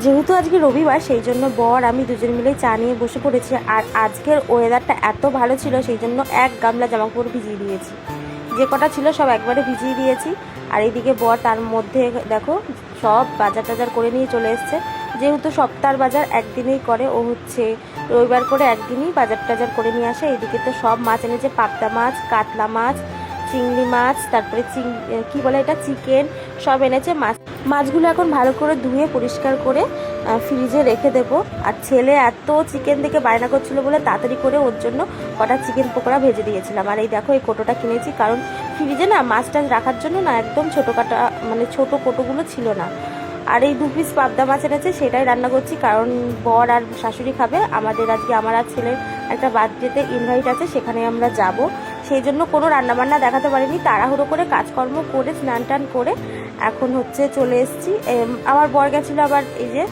যেহেতু আজকে রবিবার সেই জন্য বর আমি দুজন মিলে চা নিয়ে বসে পড়েছি। আর আজকের ওয়েদারটা এত ভালো ছিল সেই জন্য এক গামলা জামাকাপড় ভিজিয়ে দিয়েছি, যে কটা ছিল সব একবারে ভিজিয়ে দিয়েছি। আর এইদিকে বর তার মধ্যে দেখো সব বাজার টাজার করে নিয়ে চলে এসছে। যেহেতু সপ্তাহের বাজার একদিনেই করে, ও হচ্ছে রবিবার করে একদিনই বাজার টাজার করে নিয়ে আসে। এইদিকে তো সব মাছ এনেছে, পাবদা মাছ, কাতলা মাছ, চিংড়ি মাছ, তারপরে কী বলে এটা, চিকেন, সব এনেছে। মাছগুলো এখন ভালো করে ধুয়ে পরিষ্কার করে ফ্রিজে রেখে দেবো। আর ছেলে এত চিকেন দেখে বায়না করছিল বলে তাড়াতাড়ি করে ওর জন্য কটা চিকেন পকোড়া ভেজে দিয়েছিলাম। আর এই দেখো এই কোটোটা কিনেছি, কারণ ফ্রিজে না মাছ টাছ রাখার জন্য না একদম ছোটো কাটা মানে ছোটো কোটোগুলো ছিল না। আর এই 2 পিস পাবদা মাছ এনেছে, সেটাই রান্না করছি, কারণ বর আর শাশুড়ি খাবে। আমাদের আজকে আমার আর ছেলের একটা বার্থডেতে ইনভাইট আছে, সেখানে আমরা যাব। সেই জন্য কোনো রান্নাবান্না দেখাতে পারিনি, তাড়াহুড়ো করে কাজকর্ম করে স্নান টান করে এখন হচ্ছে চলে এসেছি। আমার বর গেছিলো আবার এই যে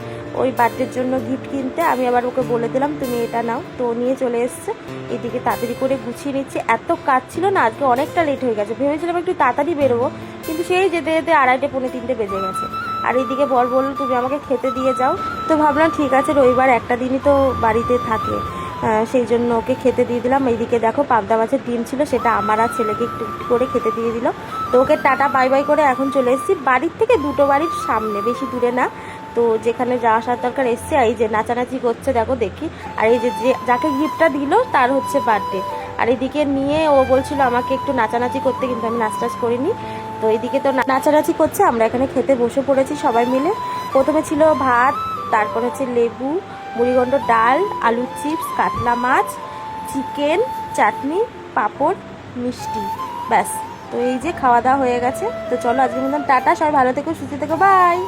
ওই বার্থডের জন্য গিফট কিনতে, আমি আবার ওকে বলে দিলাম তুমি এটা নাও, তো নিয়ে চলে এসছে। এদিকে তাড়াতাড়ি করে গুছিয়ে নিচ্ছি, এত কাজ ছিল না আজকে, অনেকটা লেট হয়ে গেছে। ভেবেছিলাম একটু তাড়াতাড়ি বেরোবো, কিন্তু সেই যেতে যেতে 2:30 পৌনে 3টে বেজে গেছে। আর এইদিকে বর বললো তুমি আমাকে খেতে দিয়ে যাও, তো ভাবলাম ঠিক আছে, রবিবার একটা দিনই তো বাড়িতে থাকে, সেই জন্য ওকে খেতে দিয়ে দিলাম। এইদিকে দেখো পাবদা মাছের ডিম ছিল, সেটা আমার আর ছেলেকে একটু একটু করে খেতে দিয়ে দিল। তো ওকে টাটা বাই বাই করে এখন চলে এসেছি বাড়ির থেকে 2টো বাড়ির সামনে, বেশি দূরে না। তো যেখানে যাওয়া আসার দরকার এসছে। এই যে নাচানাচি করছে দেখো দেখি, আর এই যে যাকে গিফটটা দিল তার হচ্ছে বার্থডে। আর এদিকে নিয়ে ও বলছিল আমাকে একটু নাচানাচি করতে, কিন্তু আমি নাচটাচ করিনি। তো এইদিকে তো নাচানাচি করছে, আমরা এখানে খেতে বসে পড়েছি সবাই মিলে। প্রথমে ছিল ভাত, তারপর হচ্ছে লেবু, মুড়িঘণ্ট, ডাল, আলুর চিপস, কাতলা মাছ, চিকেন, চাটনি, পাঁপড়, মিষ্টি, ব্যাস। তো এই যে খাওয়া দাওয়া হয়ে গেছে। তো চলো আজকের মতন টাটা, সবাই ভালো থেকো, সুস্থ থেকো, বাই।